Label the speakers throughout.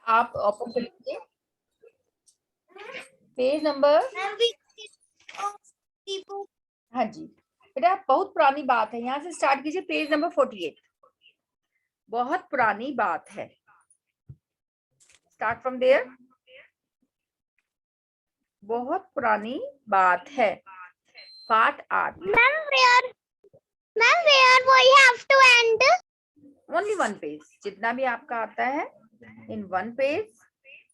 Speaker 1: आप ओपन कर लीजिए पेज नंबर। हाँ जी बेटा, बहुत पुरानी बात है, यहाँ से स्टार्ट कीजिए, पेज नंबर 48। बहुत पुरानी बात है, स्टार्ट फ्रॉम देयर। बहुत पुरानी बात है, part 8।
Speaker 2: Ma'am, where we have to end?
Speaker 1: Only one page, जितना भी आपका आता है in one page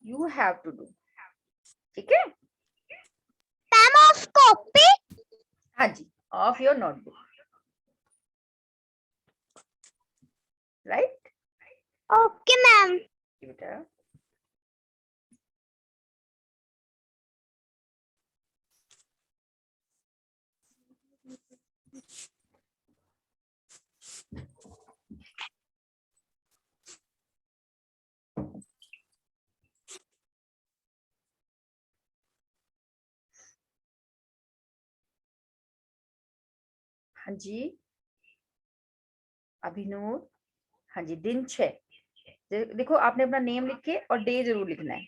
Speaker 1: you have to do. ठीक है
Speaker 2: Ma'am, of copy?
Speaker 1: हाँ जी, of your notebook, right.
Speaker 2: Okay, ma'am.
Speaker 1: बेटा हाँ जी अभिनूर, हाँ जी दिन 6। देखो आपने अपना नेम लिख के और डे जरूर लिखना है।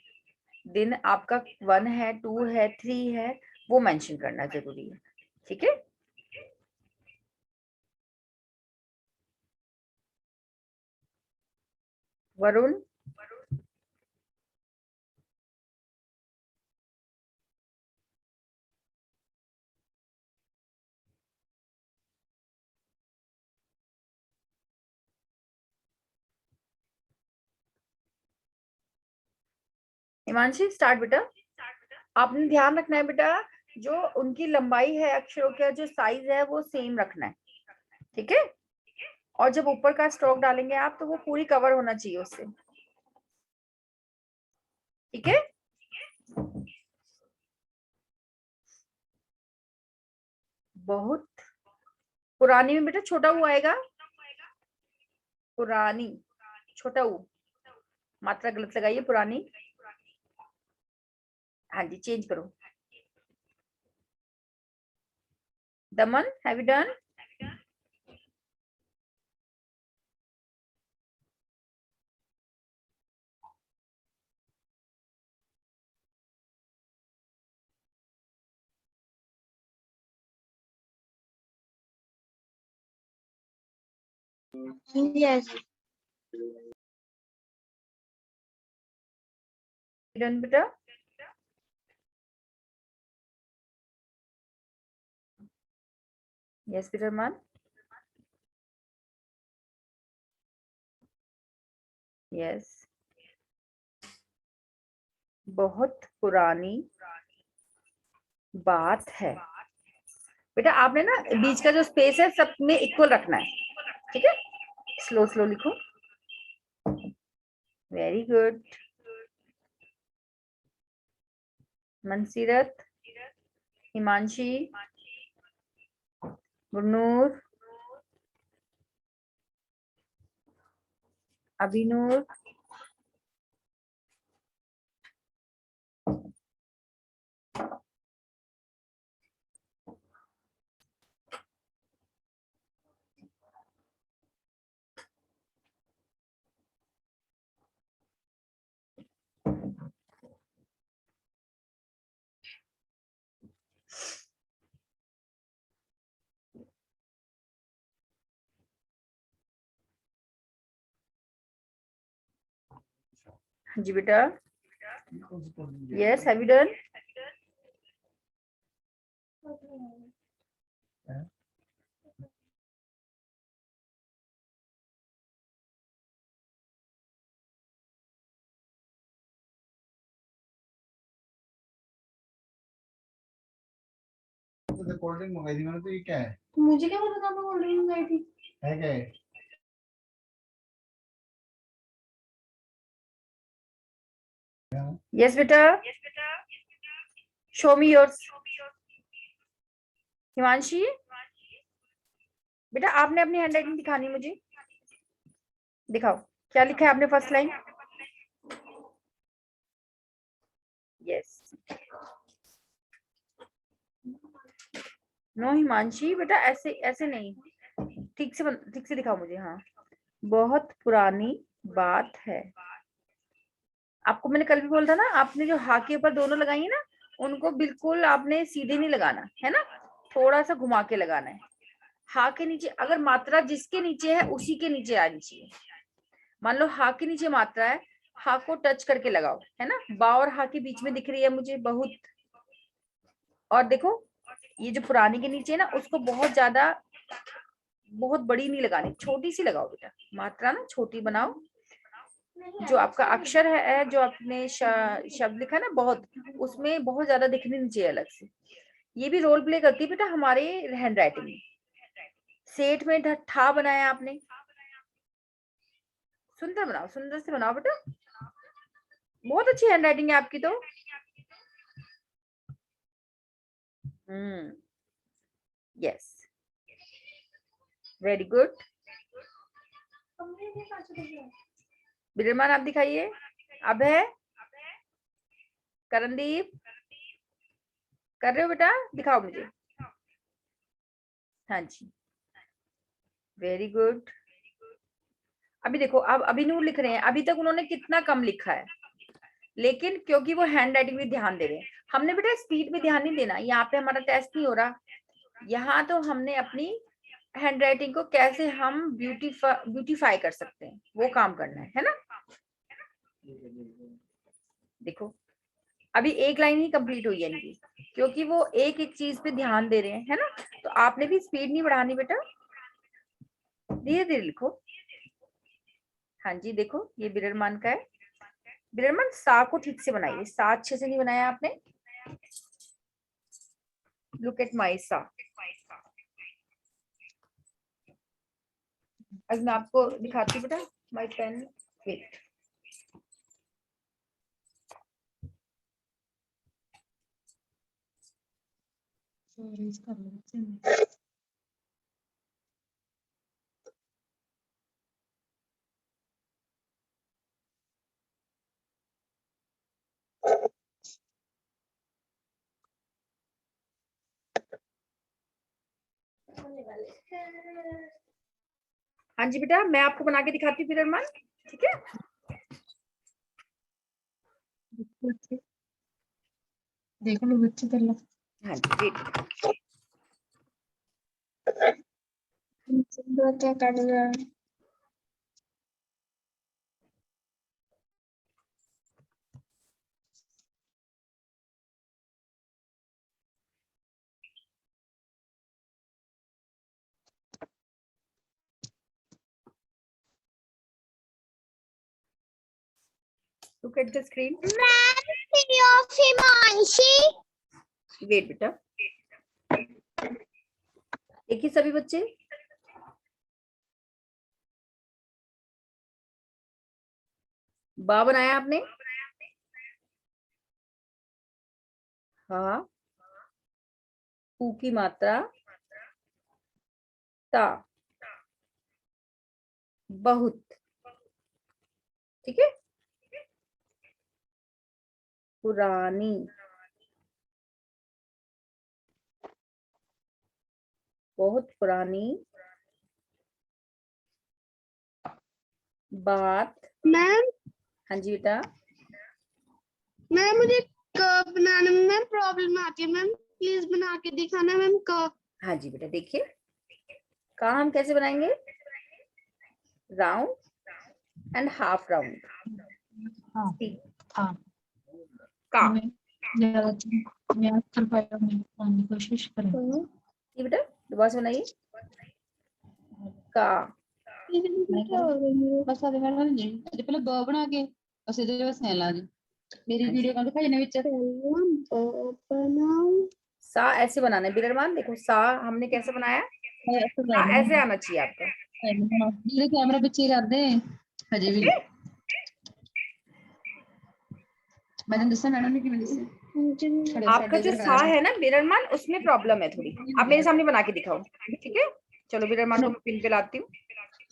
Speaker 1: दिन आपका 1 है, 2 है, 3 है, वो मेंशन करना जरूरी है। ठीक है वरुण, हिमांशी स्टार्ट बेटा। आपने ध्यान रखना है बेटा, जो उनकी लंबाई है अक्षरों का जो साइज है वो सेम रखना है। ठीक है और जब ऊपर का स्ट्रोक डालेंगे आप तो वो पूरी कवर होना चाहिए उससे। ठीक है बहुत पुरानी में बेटा छोटा ऊ आएगा, पुरानी छोटा ऊ, मात्रा गलत लगाइए, पुरानी। हाँ जी चेंज करो। दमन have you done?
Speaker 2: Yes.
Speaker 1: Done बेटा? यस बेटा मान। यस बहुत पुरानी बात है। बेटा आपने ना बीच का जो स्पेस है सब में इक्वल रखना है। ठीक है स्लो स्लो लिखो। वेरी गुड मनसीरत, हिमांशी, गुरनूर, अभिनूर, जी बेटा। Yes have you done?
Speaker 3: Cold drink मंगाई थी मैंने, तो ये क्या है?
Speaker 1: मुझे क्या पता था आपने कोल्ड ड्रिंक मंगाई थी?
Speaker 3: है क्या है?
Speaker 1: यस बेटा शो मी योर्स। हिमांशी बेटा आपने अपनी हैंडराइटिंग दिखानी है मुझे, दिखाओ क्या लिखा है आपने first line. Yes no Himanshi बेटा ऐसे ऐसे नहीं, ठीक से दिखाओ मुझे। हाँ बहुत पुरानी बात है, आपको मैंने कल भी बोला था ना, आपने जो हा के ऊपर दोनों लगाई है ना, उनको बिल्कुल आपने सीधे नहीं लगाना है ना, थोड़ा सा घुमा के लगाना है। हा के नीचे अगर मात्रा जिसके नीचे है उसी के नीचे आनी चाहिए। मान लो हा के नीचे मात्रा है, हा को टच करके लगाओ, है ना। बा और हा के बीच में दिख रही है मुझे बहुत। और देखो ये जो पुरानी के नीचे है ना, उसको बहुत ज्यादा बहुत बड़ी नहीं लगानी, छोटी सी लगाओ बेटा, मात्रा ना छोटी बनाओ। जो आपका अक्षर है, जो आपने शब्द लिखा ना बहुत, उसमें बहुत ज्यादा दिखनी नहीं चाहिए अलग से। ये भी रोल प्ले करती है बेटा हमारे हैंड राइटिंग में। सेठ में ठा बनाया आपने, सुंदर बनाओ, सुंदर से बनाओ बेटा, बहुत अच्छी हैंड राइटिंग है आपकी तो। Yes, very good. बिरमान आप दिखाइए। अब है करणदीप, कर रहे हो बेटा, दिखाओ मुझे। हाँ जी, वेरी गुड। अभी देखो, अब अभिनूर लिख रहे हैं, अभी तक उन्होंने कितना कम लिखा है, लेकिन क्योंकि वो हैंड राइटिंग में ध्यान दे रहे हैं। हमने बेटा स्पीड में ध्यान नहीं देना, यहाँ पे हमारा टेस्ट नहीं हो रहा। यहाँ तो हमने अपनी हैंड राइटिंग को कैसे हम ब्यूटीफाई कर सकते हैं, वो काम करना है ना। देखो अभी एक लाइन ही कंप्लीट हुई है इनकी, क्योंकि वो एक एक चीज पे ध्यान दे रहे हैं, है ना। तो आपने भी स्पीड नहीं बढ़ानी बेटा, धीरे धीरे लिखो। हाँ जी, देखो ये बिररमान का है। बिररमान सा को ठीक से बनाइए, सा अच्छे से नहीं बनाया आपने। लुक एट माई सा। अब मैं आपको दिखाती हूँ बेटा, माई पेन, वेट। हाँ जी बेटा, मैं आपको बना के दिखाती हूँ बिररमान, ठीक है।
Speaker 4: देख लो बच्चे कर लो।
Speaker 1: हाँ जी, wait. Look at the screen.
Speaker 2: Video of Himanshi.
Speaker 1: Wait बेटा, देखिए सभी बच्चे, बा बनाया आपने, हाँ, ऊ की मात्रा, ता, बहुत, ठीक है। पुरानी, बहुत पुरानी बात।
Speaker 2: मैम,
Speaker 1: हाँ जी बेटा,
Speaker 2: मैम मुझे क बनाने में मैम प्रॉब्लम आती है मैम, प्लीज बना के दिखाना मैम क।
Speaker 1: हाँ जी बेटा, देखिए का हम कैसे बनाएंगे, राउंड एंड हाफ राउंड।
Speaker 4: हाँ हाँ,
Speaker 1: का,
Speaker 4: मैं कर पाएगा, मैं बनाने की कोशिश करूँगी।
Speaker 1: ये बेटा दोबारा से बनाइए, का,
Speaker 4: बस आधे मिनट में जी अजे पहले ब बना के बस इधर बस ला जी मेरी
Speaker 1: हाँ जी।
Speaker 4: वीडियो कॉल दिखाई ने विच
Speaker 2: बनाओ।
Speaker 1: सा ऐसे बनाना है बिररमान, देखो सा हमने कैसे बनाया, सा ऐसे आना चाहिए आपका।
Speaker 4: मेरे कैमरा पीछे कर दे अजे भी मैंने दसा मैडम ने कि मैंने दसा
Speaker 1: आपका जो सा है ना बिररमान, उसमें प्रॉब्लम है थोड़ी, आप मेरे सामने बना के दिखाओ, ठीक है। चलो बिररमान को मैं पिन पे लाती हूँ,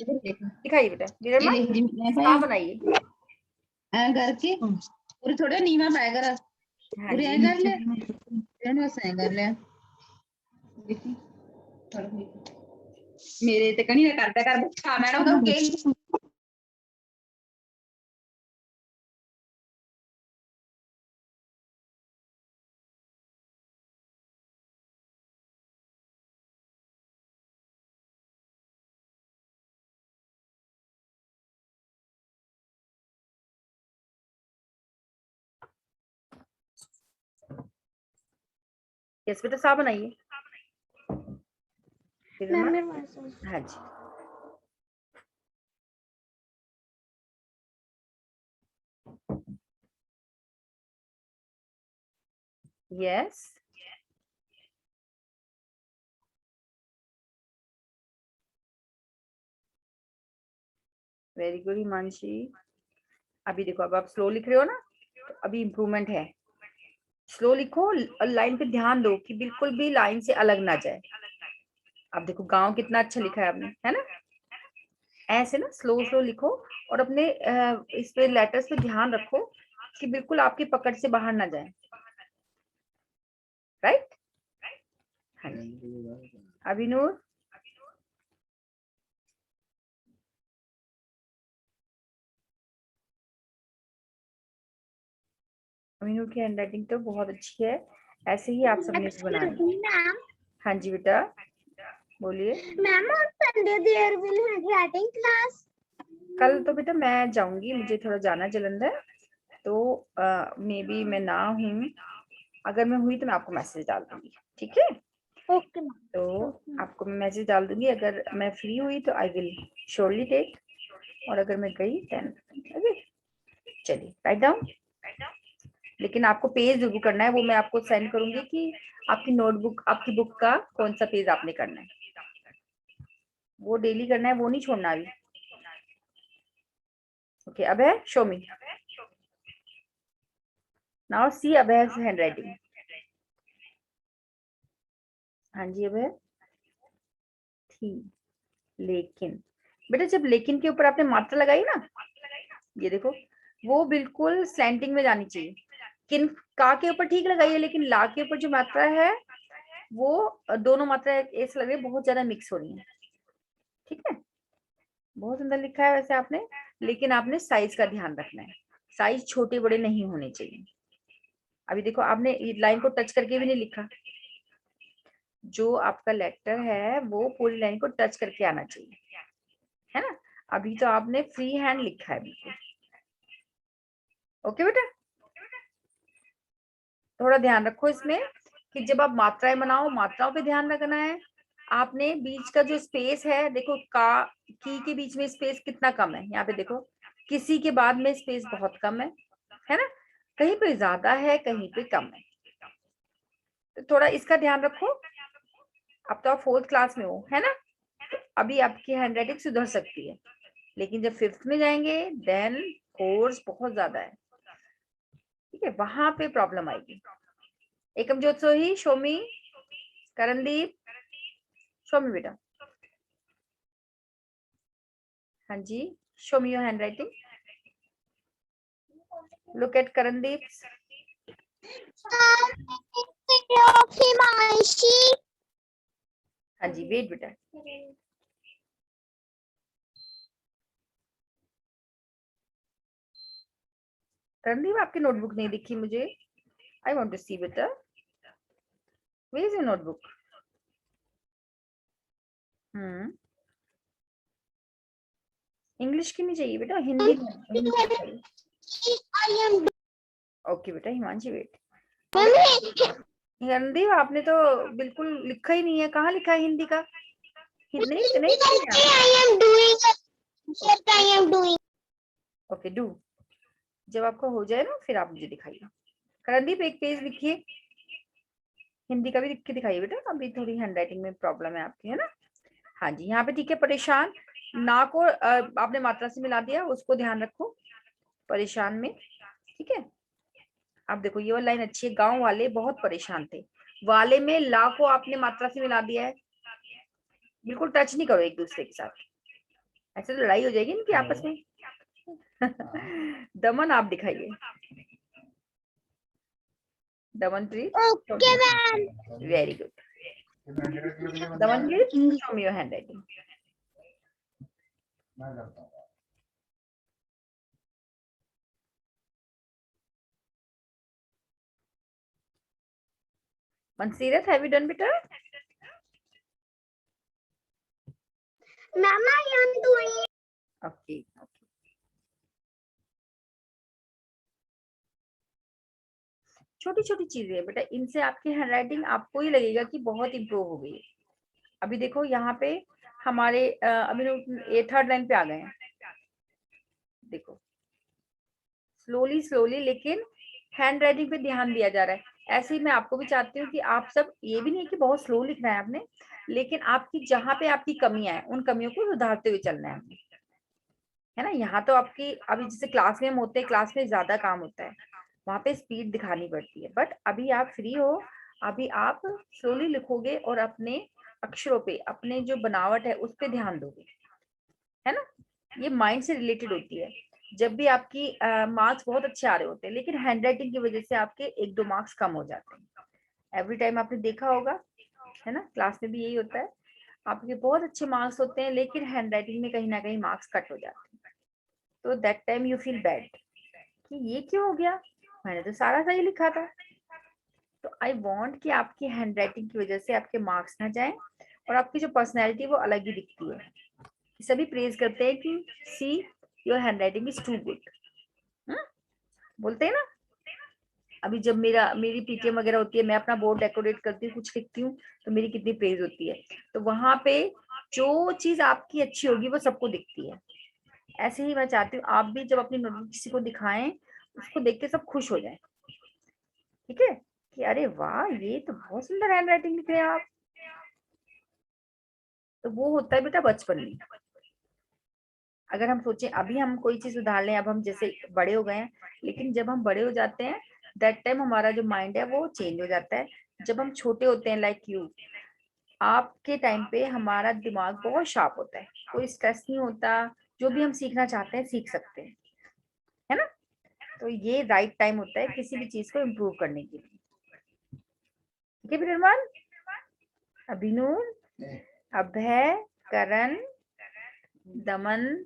Speaker 1: दिखाइए बेटा बिररमान, सा बनाइए।
Speaker 4: करके पूरी थोड़ा नीवा पाया कर,
Speaker 1: हाँ
Speaker 4: पूरी
Speaker 1: जी,
Speaker 4: ऐ कर ले मैंने बस ऐ कर लिया देखी मेरे ते कहीं ना करता कर बच्चा मैडम का के
Speaker 1: यस बेटा सा बनाइए।
Speaker 2: मैम मेरे पास
Speaker 1: हाँ जी, यस वेरी गुड हिमांशी। अभी देखो, अब आप स्लो लिख रहे हो ना, तो अभी इम्प्रूवमेंट है। स्लो लिखो और लाइन पे ध्यान दो कि बिल्कुल भी लाइन से अलग ना जाए। अब देखो गांव कितना अच्छा लिखा है आपने, है ना? ऐसे ना स्लो स्लो लिखो और अपने इस पे लेटर्स पे ध्यान रखो कि बिल्कुल आपकी पकड़ से बाहर ना जाए। राइट? हाँ जी। अभिनूर, अभिनूर की हैंडराइटिंग तो बहुत अच्छी है, ऐसे ही आप सबने भी बनानी है। हाँ जी बेटा बोलिए।
Speaker 2: Ma'am on Sunday there will handwriting class.
Speaker 1: कल तो बेटा मैं जाऊंगी, मुझे थोड़ा जाना जलंधर, तो मे बी मैं ना हूँ। अगर मैं हुई तो मैं आपको मैसेज डाल दूंगी, ठीक है?
Speaker 2: Okay ma'am.
Speaker 1: तो आपको मैं मैसेज डाल दूंगी, अगर मैं फ्री हुई तो आई विल श्योरली टेक, और अगर मैं गई देन ओके। चलिए राइट डाउन। लेकिन आपको पेज जरूर करना है, वो मैं आपको सेंड करूंगी कि आपकी नोटबुक, आपकी बुक का कौन सा पेज आपने करना है, वो डेली करना है, वो नहीं छोड़ना अभी। ओके, अब है शो मी नाउ सी अब है हैंडराइटिंग। हाँ जी, अब है थी, लेकिन बेटा जब लेकिन के ऊपर आपने मात्रा लगाई ना, ये देखो वो बिल्कुल स्लैंटिंग में जानी चाहिए। किन का के ऊपर ठीक लगाइए, लेकिन ला के ऊपर जो मात्रा है वो दोनों मात्रा ऐसे लग रही है बहुत ज्यादा मिक्स हो रही है। ठीक है, बहुत सुंदर लिखा है वैसे आपने, लेकिन आपने साइज का ध्यान रखना है, साइज छोटे बड़े नहीं होने चाहिए। अभी देखो आपने लाइन को टच करके भी नहीं लिखा, जो आपका लेटर है वो पूरी लाइन को टच करके आना चाहिए, है ना? अभी तो आपने फ्री हैंड लिखा है बिल्कुल। ओके बेटा, थोड़ा ध्यान रखो इसमें कि जब आप मात्राएं बनाओ, मात्राओं पे ध्यान रखना है। आपने बीच का जो स्पेस है, देखो का की के बीच में स्पेस कितना कम है, यहाँ पे देखो किसी के बाद में स्पेस बहुत कम है ना? कहीं पे ज्यादा है, कहीं पे कम है, तो थोड़ा इसका ध्यान रखो। अब तो आप 4th क्लास में हो, है ना? तो अभी आपकी हैंडराइटिंग सुधर सकती है, लेकिन जब 5th में जाएंगे देन कोर्स बहुत ज्यादा है, ठीक है? वहां पे प्रॉब्लम आएगी। एकम ज्योत्सोही, शोमी, करणदीप, शोमी बेटा, हाँ जी, show me your handwriting, look at Karandeep. हाँ जी, वेट बेटा, करणदीप आपकी नोटबुक नहीं दिखी मुझे, आई वांट टू सी बेटा, where is your notebook? English की नहीं चाहिए बेटा, हिंदी में। ओके बेटा हिमांशी वेट। हिंदी आपने तो बिल्कुल लिखा ही नहीं है, कहाँ लिखा है हिंदी का? हिंदी नहीं ओके डू, जब आपका हो जाए ना फिर आप मुझे दिखाइए। करणदीप एक पेज लिखिए, हिंदी का भी लिख के दिखाइए बेटा, अभी थोड़ी हैंडराइटिंग में प्रॉब्लम है आपकी, है ना? हाँ जी, यहाँ पे ठीक है। परेशान ना को आपने मात्रा से मिला दिया, उसको ध्यान रखो परेशान में, ठीक है? आप देखो ये वाली लाइन अच्छी है, गांव वाले बहुत परेशान थे, वाले में ला को आपने मात्रा से मिला दिया है। बिल्कुल टच नहीं करो एक दूसरे के साथ, ऐसे तो लड़ाई हो जाएगी इनकी आपस में। दमन आप दिखाइए, Damanpreet.
Speaker 2: Okay ma'am.
Speaker 1: Very good Damanpreet, show me your handwriting.
Speaker 3: मैं करता हूँ।
Speaker 1: Mansirat, have you done better?
Speaker 2: Ma'am, I am doing.
Speaker 1: Okay, okay. छोटी छोटी चीजें है बेटा, इनसे आपकी हैंडराइटिंग आपको ही लगेगा कि बहुत इम्प्रूव हो गई है। अभी देखो यहाँ पे हमारे अभी ये थर्ड लाइन पे आ गए हैं, देखो स्लोली स्लोली, लेकिन हैंड राइटिंग पे ध्यान दिया जा रहा है। ऐसे ही मैं आपको भी चाहती हूँ कि आप सब, ये भी नहीं कि बहुत स्लो लिखना है आपने, लेकिन आपकी जहाँ पे आपकी कमियां हैं उन कमियों को सुधारते हुए चलना है, है ना। यहाँ तो आपकी अभी जैसे क्लास में हम होते हैं, क्लास में ज्यादा काम होता है, वहां पे स्पीड दिखानी पड़ती है, बट अभी आप फ्री हो, अभी आप स्लोली लिखोगे और अपने अक्षरों पे, अपने जो बनावट है उस पे ध्यान दोगे, है ना। ये माइंड से रिलेटेड होती है। जब भी आपकी मार्क्स बहुत अच्छे आ रहे होते हैं, लेकिन हैंडराइटिंग की वजह से आपके 1-2 मार्क्स कम हो जाते हैं। एवरी टाइम आपने देखा होगा, है ना, क्लास में भी यही होता है, आपके बहुत अच्छे मार्क्स होते हैं लेकिन हैंडराइटिंग में कहीं ना कहीं मार्क्स कट हो जाते हैं। तो that time you feel bad कि ये क्यों हो गया, मैंने तो सारा सही लिखा था। तो आई वांट कि आपकी हैंडराइटिंग की वजह से आपके मार्क्स ना जाएं और आपकी जो पर्सनैलिटी वो अलग ही दिखती है। सभी प्रेज करते हैं कि see your handwriting is too good, बोलते हैं ना। अभी जब मेरी पीटीएम वगैरह होती है, मैं अपना बोर्ड डेकोरेट करती हूँ, कुछ लिखती हूँ, तो मेरी कितनी प्रेज होती है। तो वहां पे जो चीज आपकी अच्छी होगी वो सबको दिखती है। ऐसे ही मैं चाहती हूँ आप भी जब अपनी नोटबुक किसी को दिखाएं, उसको देख के सब खुश हो जाए, ठीक है, कि अरे वाह ये तो बहुत सुंदर हैंड राइटिंग लिख रहे हैं आप। तो वो होता है बेटा बचपन में। अगर हम सोचें अभी हम कोई चीज सुधार लें, अब हम जैसे बड़े हो गए हैं, लेकिन जब हम बड़े हो जाते हैं दैट टाइम हमारा जो माइंड है वो चेंज हो जाता है। जब हम छोटे होते हैं, लाइक यू, आपके टाइम पे हमारा दिमाग बहुत शार्प होता है, कोई स्ट्रेस नहीं होता, जो भी हम सीखना चाहते हैं सीख सकते हैं, है ना। तो ये राइट टाइम होता है किसी भी चीज को इम्प्रूव करने के लिए। ठीक है बिरमान, अभिनूर, अभय, करण, दमन,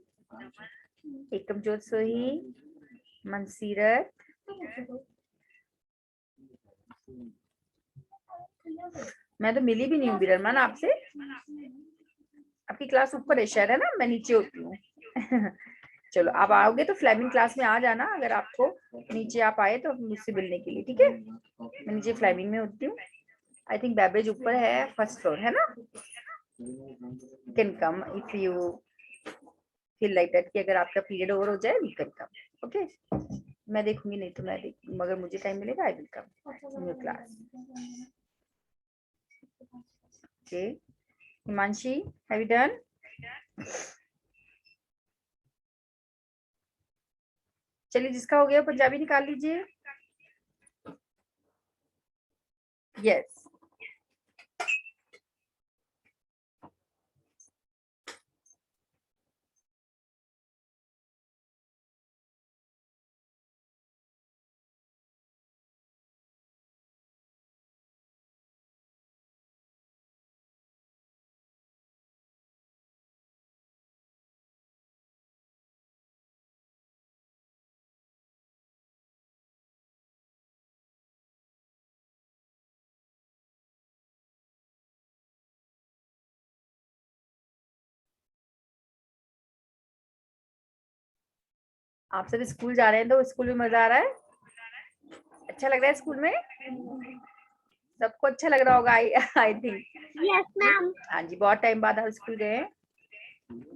Speaker 1: एकमजोत सोही, मनसीरत, मैं तो मिली भी नहीं हूँ बिरमान आपसे, आपकी क्लास ऊपर है शायद, है ना, मैं नीचे होती हूँ। चलो आप आओगे तो फ्लेमिंग क्लास में आ जाना, अगर आपको नीचे आप आए तो मुझसे मिलने के लिए, ठीक है। मैं नीचे फ्लेमिंग में होती हूँ, आई थिंक बैबेज ऊपर है, फर्स्ट फ्लोर, है ना। Can come if you feel like that कि अगर आपका पीरियड ओवर हो जाए, यू कैन कम, ओके। मैं देखूंगी, नहीं तो मैं मगर मुझे टाइम मिलेगा, I will come in your class, okay. Himanshi, have you done? चलिए जिसका हो गया पंजाबी निकाल लीजिए। यस, आप सब स्कूल जा रहे हैं तो स्कूल में मजा आ रहा है, अच्छा लग रहा है स्कूल में, सबको अच्छा लग रहा होगा, आई थिंक।
Speaker 2: Yes ma'am.
Speaker 1: हाँ जी, बहुत टाइम बाद आप स्कूल गए,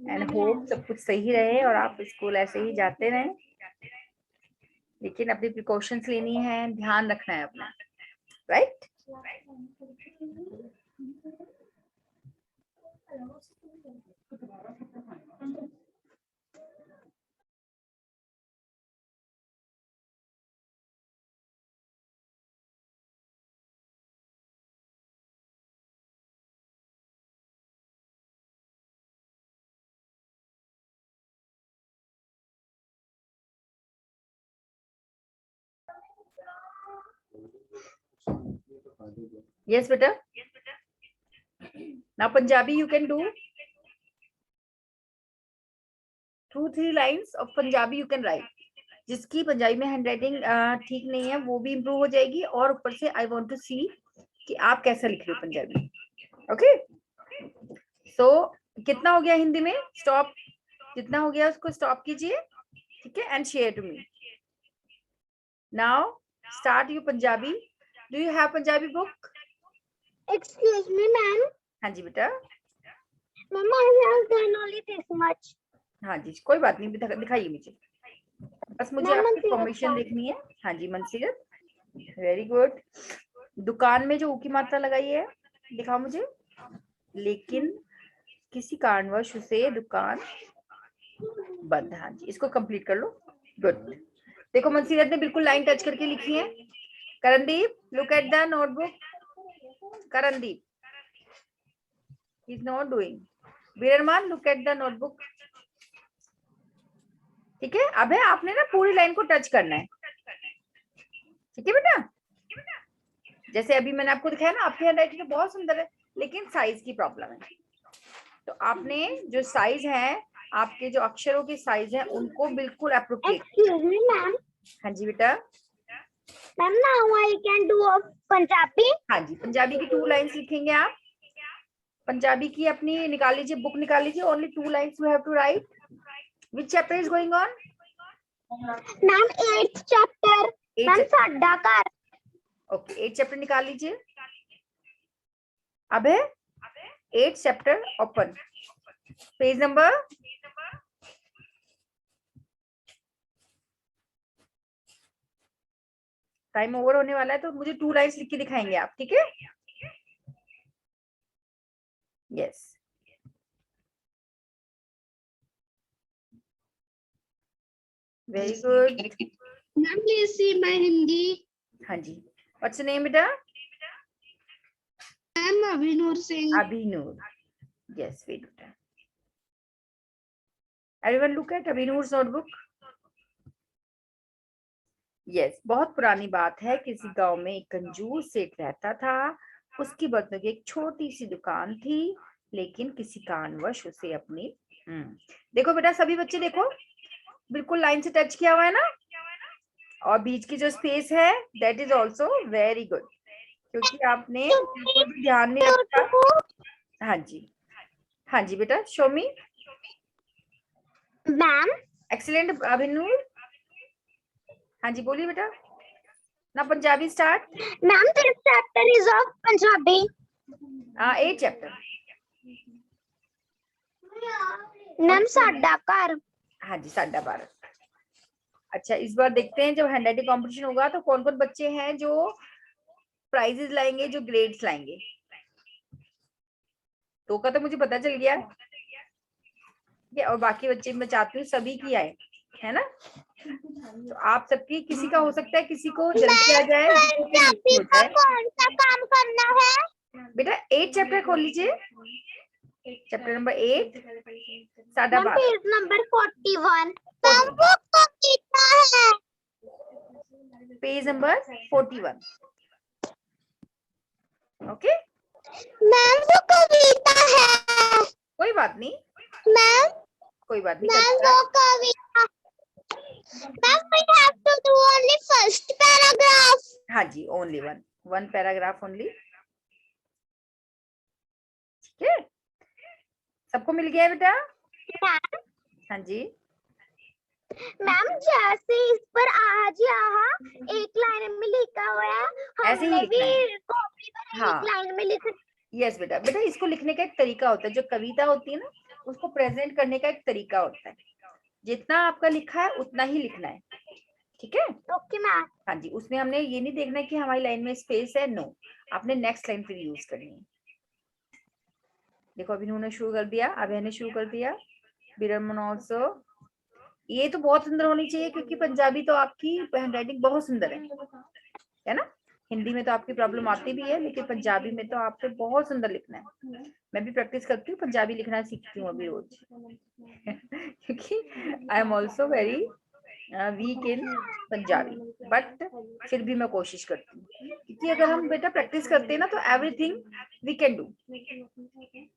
Speaker 1: एंड होप सब कुछ सही रहे और आप स्कूल ऐसे ही जाते रहें, लेकिन अपनी प्रिकॉशंस लेनी है, ध्यान रखना है अपना, right. Yes, beta. Now Punjabi you can do 2-3 lines of Punjabi you can write. जिसकी पंजाबी में हैंडराइटिंग ठीक नहीं है वो भी इम्प्रूव हो जाएगी, और ऊपर से आई वांट टू सी कि आप कैसा लिख रहे हो पंजाबी, ओके। सो कितना हो गया हिंदी में, स्टॉप, जितना हो गया उसको स्टॉप कीजिए, ठीक है, and share to me now. start your Punjabi. Do you have Punjabi book?
Speaker 2: Excuse me, ma'am.
Speaker 1: हाँ जी बेटा.
Speaker 2: Ma'am, I have done only this much.
Speaker 1: हाँ जी, कोई बात नहीं, दिखाइए मुझे. बस मुझे
Speaker 2: Ma'am,
Speaker 1: आपकी
Speaker 2: Mansirat
Speaker 1: फॉर्मेशन
Speaker 2: sir.
Speaker 1: देखनी है. हाँ जी मनसीरत, वेरी गुड. दुकान में जो ऊ की मात्रा लगाई है दिखाओ मुझे. लेकिन किसी कारणवश उसे दुकान बंद. हाँ जी, इसको कंप्लीट कर लो. गुड. देखो मनसीरत ने बिल्कुल लाइन टच करके लिखी है. Karandeep, look at the notebook. Karandeep is not doing. Veerman, look at the notebook. ठीक है. अब है आपने ना पूरी लाइन को टच करना है. ठीक है बेटा. जैसे अभी मैंने आपको दिखाया ना, आपकी हैंडराइटिंग तो बहुत सुंदर है, लेकिन साइज की प्रॉब्लम है. तो आपने जो साइज है, आपके जो अक्षरों के साइज है, उनको बिल्कुल अप्रोप्रिएट.
Speaker 2: Excuse me, ma'am.
Speaker 1: हाँ जी बेटा.
Speaker 2: Ma'am, now I can do a Punjabi.
Speaker 1: हाँ जी, पंजाबी की 2 लाइंस लिखेंगे आप. पंजाबी की अपनी निकाल लीजिए, बुक निकाल लीजिए. Only 2 lines you have to write. Which chapter is going on?
Speaker 2: Ma'am, 8th chapter. Ma'am, साडा घर.
Speaker 1: ओके, 8 चैप्टर निकाल लीजिए. अब है 8 chapter open. Page number time over होने वाला है, तो मुझे 2 लाइंस लिख के दिखाएंगे आप. ठीक है. Yes. Very good.
Speaker 2: Ma'am, please see my Hindi.
Speaker 1: हाँ जी. व्हाट्स नेम बेटा?
Speaker 2: I'm Abhinur Singh.
Speaker 1: Abhinur. Yes, wait बेटा. Everyone look at Abhinur's notebook. Yes. बहुत पुरानी बात है. किसी गांव में एक कंजूस सेठ रहता था. उसकी बर्तनों की एक छोटी सी दुकान थी, लेकिन किसी कारणवश उसे अपनी देखो बेटा, सभी बच्चे देखो, बिल्कुल लाइन से टच किया हुआ है ना. और बीच की जो स्पेस है, that is also very good, क्योंकि आपने बिल्कुल भी ध्यान नहीं रखा. हाँ जी. हाँ जी बेटा. Show me.
Speaker 2: Ma'am,
Speaker 1: excellent Abhinur. हाँ जी, बोलिए बेटा. ना Punjabi start.
Speaker 2: ma'am, this chapter is of Punjabi.
Speaker 1: 8 chapter.
Speaker 2: Ma'am, साडा घर.
Speaker 1: हाँ जी, साडा भारत. अच्छा, इस बार देखते हैं जब हैंडराइटिंग कंपटीशन होगा तो कौन कौन बच्चे हैं जो प्राइजेस लाएंगे, जो ग्रेड्स लाएंगे. 2 का तो मुझे पता चल गया. और बाकी बच्चे मैं चाहती हूँ सभी की आए, है ना. तो आप सबकी, किसी का हो सकता है किसी को जल्दी आ जाए,
Speaker 2: पंजाबी का कौन सा काम करना है?
Speaker 1: बेटा 8 चैप्टर खोल लीजिए. चैप्टर नंबर 8 साडा
Speaker 2: Ma'am,
Speaker 1: Bharat.
Speaker 2: page number 41. Ma'am, वो कविता है.
Speaker 1: Page number 41. ओके.
Speaker 2: Ma'am, वो कविता है.
Speaker 1: कोई बात नहीं,
Speaker 2: Ma'am,
Speaker 1: कोई बात नहीं.
Speaker 2: ma'am, वो कविता. Ma'am, we have to do only first paragraph.
Speaker 1: हाँ जी, ओनली वन पैराग्राफ ओनली. ठीक है. सबको मिल गया है बेटा?
Speaker 2: Ma'am,
Speaker 1: हाँ जी.
Speaker 2: मैम जैसे इस पर आज यहाँ एक लाइन में लिखा हुआ है,
Speaker 1: ऐसे ही
Speaker 2: हमने
Speaker 1: लिखना है.
Speaker 2: भी कॉपी पर
Speaker 1: हाँ.
Speaker 2: एक लाइन में लिखा.
Speaker 1: यस बेटा. बेटा इसको लिखने का एक तरीका होता है. जो कविता होती है ना, उसको प्रेजेंट करने का एक तरीका होता है. जितना आपका लिखा है उतना ही लिखना है. ठीक है.
Speaker 2: Okay ma'am.
Speaker 1: हाँ जी. उसमें हमने ये नहीं देखना कि हमारी लाइन में स्पेस है. नो, आपने नेक्स्ट लाइन फिर यूज करनी है. देखो अभी उन्होंने शुरू कर दिया, अभय ने शुरू कर दिया, बिरमन ऑल्सो. ये तो बहुत सुंदर होनी चाहिए, क्योंकि पंजाबी तो आपकी हैंडराइटिंग बहुत सुंदर है ना. हिंदी में तो आपकी प्रॉब्लम आती भी है, लेकिन पंजाबी में तो आपको बहुत सुंदर लिखना है. मैं भी प्रैक्टिस करती हूँ, पंजाबी लिखना सीखती हूँ अभी रोज. क्योंकि I am also very weak in Punjabi, but फिर भी मैं कोशिश करती हूँ, क्योंकि अगर हम बेटा प्रैक्टिस करते हैं ना, तो एवरीथिंग वी कैन डू.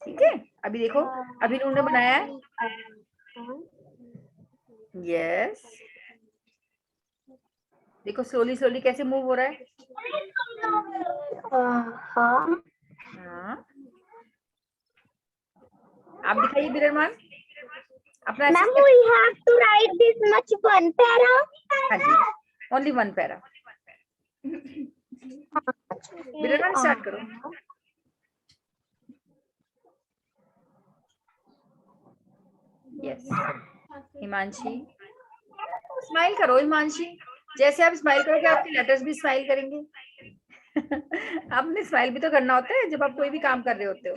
Speaker 1: ठीक है. अभी देखो, अभी उन्होंने बनाया है. यस. देखो स्लोली स्लोली कैसे मूव हो रहा है.
Speaker 2: हाँ.
Speaker 1: हाँ. आप दिखाइए बिरमान अपना.
Speaker 2: Ma'am we have to write this much one para.
Speaker 1: हाँ जी, ओनली 1 पैरा. बेटा रन स्टार्ट करो। यस हिमांशी, स्माइल करो हिमांशी, जैसे आप स्माइल करोगे आपके लेटर्स भी स्माइल करेंगे। आपने स्माइल भी तो करना होता है जब आप कोई भी काम कर रहे होते हो,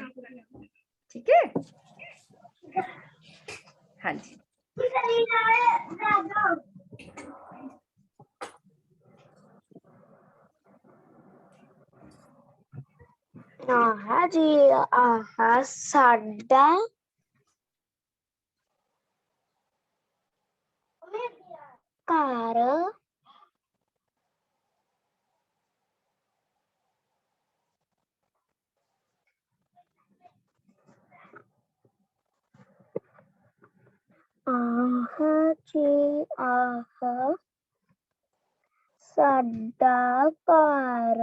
Speaker 1: ठीक है? हाँ जी।
Speaker 2: आहा जी आहा साडा घर आहा जी आहा साडा घर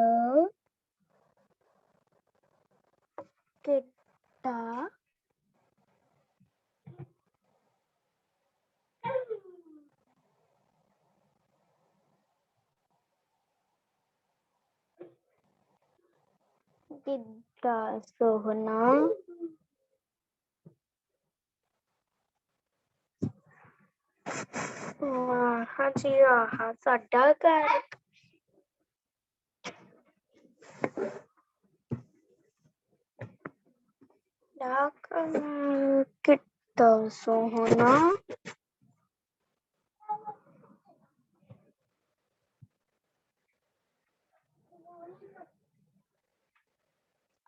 Speaker 2: किड्डा किड्डा सोहना आहा जी आहा साडा घर किड्डा सोहना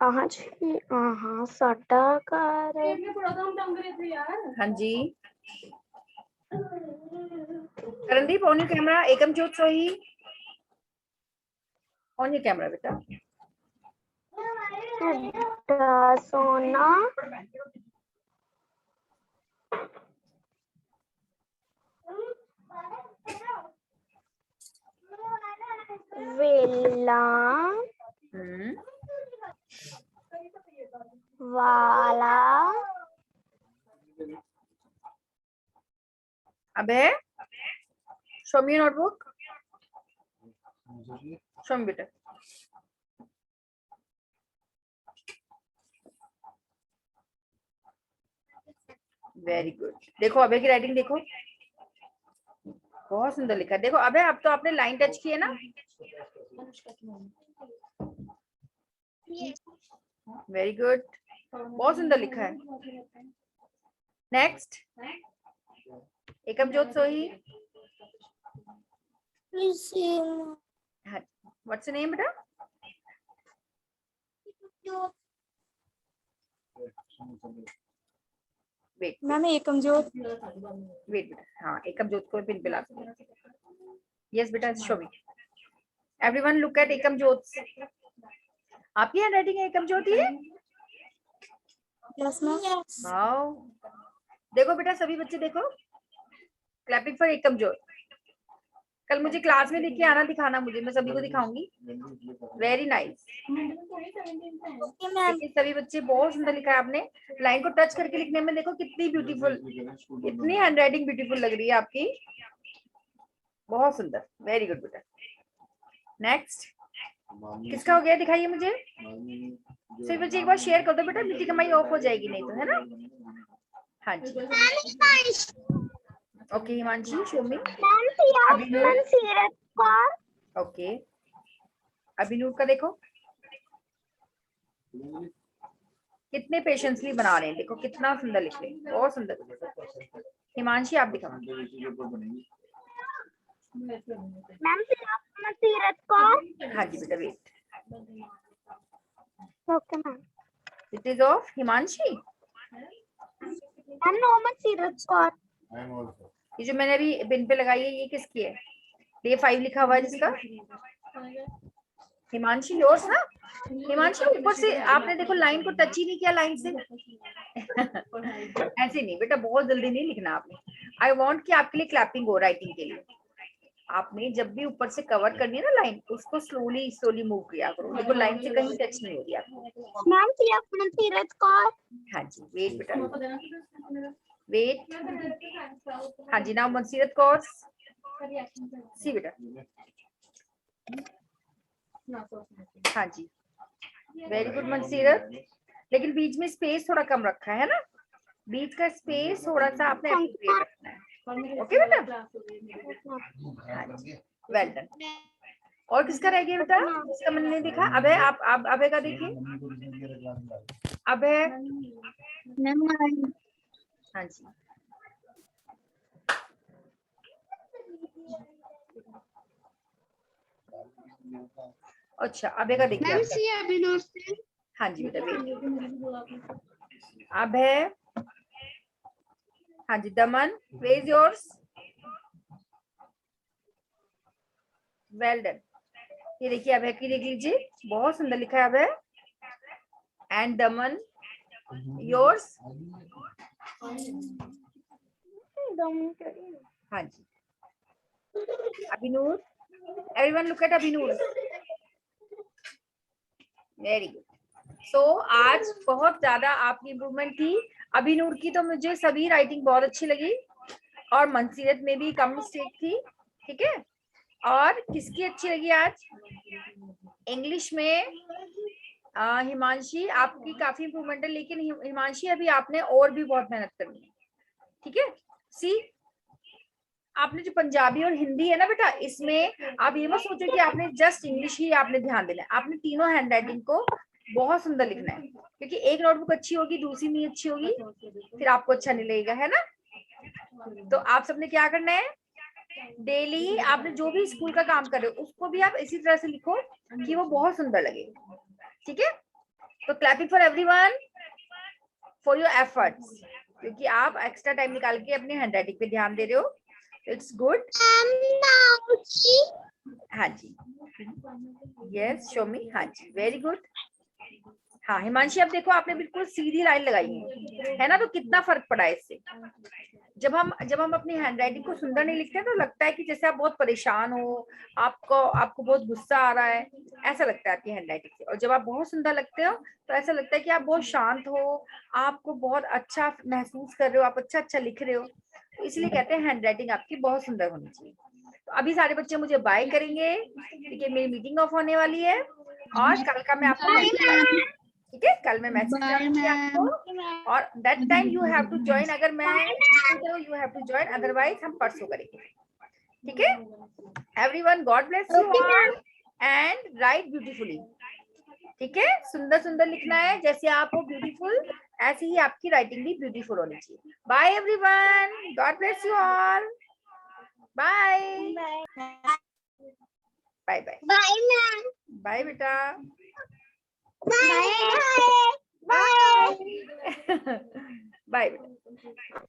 Speaker 2: आहा जी आहा साडा घर
Speaker 1: हाँ जी करणदीप ऑन योर कैमरा, एकम ज्योत सोही ऑन योर कैमरा बेटा।
Speaker 2: किड्डा सोना वेला वाला
Speaker 1: अबे show me notebook, show me बेटा। वेरी गुड, देखो अबे की राइटिंग देखो, बहुत सुंदर लिखा है। देखो अबे अब तो आपने लाइन टच की है ना, वेरी गुड, बहुत सुंदर लिखा है। नेक्स्ट एकम ज्योत सोही, व्हाट्स योर नेम बेटा? वेट
Speaker 2: मैम एकम ज्योत
Speaker 1: वेट बेटा, हाँ एकम ज्योत को पिन पे ला सकते हैं। यस बेटा शो मी, एवरीवन लुक एट एकम ज्योत। आपकी हैंड राइटिंग है एकम ज्योत ये?
Speaker 2: यस मैम
Speaker 1: वाओ, देखो बेटा सभी बच्चे देखो, क्लैपिंग फॉर एकम ज्योत। कल मुझे क्लास में देख के आना, दिखाना मुझे, मैं सभी को दिखाऊंगी। वेरी नाइस, देखिए सभी बच्चे बहुत सुंदर लिखा है आपने। लाइन को टच करके लिखने में देखो कितनी ब्यूटीफुल, इतनी हैंड राइटिंग ब्यूटीफुल लग रही है आपकी, बहुत सुंदर, वेरी गुड बेटा। नेक्स्ट किसका हो गया दिखाइए मुझे। सभी बच्चे एक बार शेयर कर दो बेटा, मिट्टी कमाई ऑफ हो जाएगी नहीं तो, है ना? हाँ जी okay Himanshi show me. Okay Abhinur का देखो कितने पेशेंसली बना रहे हैं, देखो कितना सुंदर लिख रहे हैं, बहुत सुंदर। हिमांशी आप दिखाओ।
Speaker 2: मैम सीरत कौर।
Speaker 1: हाँ जी बेटा wait,
Speaker 2: okay ma'am.
Speaker 1: It is of Himanshi.
Speaker 2: Ma'am Mohammad Sirat Kaur.
Speaker 1: ये जो मैंने अभी पिन पे लगाई है ये किसकी है? ये 5 लिखा हुआ है जिसका, हिमांशी योर्स ना? हिमांशी ऊपर से आपने देखो लाइन को टच ही नहीं किया लाइन से। ऐसे नहीं बेटा, बहुत जल्दी नहीं लिखना आपने। आई वांट कि आपके लिए क्लैपिंग हो राइटिंग के लिए। आपने जब भी ऊपर से कवर करनी है ना लाइन, उसको स्लोली स्लोली मूव किया करो। देखो लाइन से कहीं टच नहीं हो रही आपको।
Speaker 2: मैम सीरत कौर।
Speaker 1: हाँ जी वेट बेटा वेट, हाँ जी नाउ मनसीरत कौर सी बेटा। हाँ जी, वेरी गुड मनसीरत। लेकिन बीच में स्पेस थोड़ा कम रखा है ना, बीच का स्पेस थोड़ा सा आपने एप्रोप्रिएट रखना है। ओके बेटा, वेल डन। और किसका रह गया बेटा, जिसका मैंने नहीं देखा? अभय, आप अभय का देखिए। अभय, हाँ जी, अच्छा अभय का देखिए
Speaker 2: मैम
Speaker 1: आपका।
Speaker 2: सी अभिनव से।
Speaker 1: हाँ जी बेटा, अभय, हाँ जी, दमन, where is yours? Well done. ये देखिए अभय की देख लीजिए, बहुत सुंदर लिखा है अभय। And Daman, yours. हाँ जी, Abhinur, everyone look at Abhinur. Very good. So आज बहुत ज्यादा आपकी इम्प्रूवमेंट थी। अभिनूर की तो मुझे सभी राइटिंग बहुत अच्छी लगी, और मनसीरत में भी कम मिस्टेक थी, ठीक है। और किसकी अच्छी लगी आज? इंग्लिश में हिमांशी, आपकी काफी इम्प्रूवमेंट है, लेकिन हिमांशी अभी आपने और भी बहुत मेहनत करनी है, ठीक है। सी, आपने जो पंजाबी और हिंदी है ना बेटा, इसमें आप ये मत सोचो कि आपने जस्ट इंग्लिश ही आपने ध्यान देना है, आपने तीनों हैंड राइटिंग को बहुत सुंदर लिखना है, क्योंकि एक नोटबुक अच्छी होगी, दूसरी नहीं अच्छी होगी, फिर आपको अच्छा नहीं लगेगा, है ना। तो आप सबने क्या करना है, डेली आपने जो भी स्कूल का काम कर रहे हो उसको भी आप इसी तरह से लिखो कि वो बहुत सुंदर लगे, ठीक है। तो clapping for everyone for your efforts, क्योंकि आप एक्स्ट्रा टाइम निकाल के अपने हैंड राइटिंग पे ध्यान दे रहे हो, इट्स गुड। हाँ जी, यस शो मी, हाँ जी, वेरी गुड। हाँ हिमांशी, अब देखो आपने बिल्कुल सीधी लाइन लगाई है ना, तो कितना फर्क पड़ा है इससे। जब हम अपनी हैंड राइटिंग को सुंदर नहीं लिखते तो लगता है कि जैसे आप बहुत परेशान हो, आपको बहुत गुस्सा आ रहा है, ऐसा लगता है आपकी हैंड राइटिंग से। और जब आप बहुत सुंदर लगते हो तो ऐसा लगता है कि आप बहुत शांत हो, आपको बहुत अच्छा महसूस कर रहे हो, आप अच्छा लिख रहे हो। तो इसलिए कहते हैं हैंड राइटिंग आपकी बहुत सुंदर होनी चाहिए। तो अभी सारे बच्चे मुझे बाय करेंगे, ठीक है, मेरी मीटिंग ऑफ होने वाली है, और कल का मैं आपको ठीक है, कल मैं मैसेज करूंगी आपको, और that time you have to join, अगर मैं you have to join, otherwise हम परसों करेंगे, ठीक है। Everyone God bless you all and write beautifully, ठीक है। सुंदर सुंदर लिखना है, जैसे आप हो ब्यूटीफुल ऐसे ही आपकी राइटिंग भी ब्यूटीफुल होनी चाहिए। Bye everyone, God bless you all, bye bye bye bye बेटा, बाय बाय बेटा।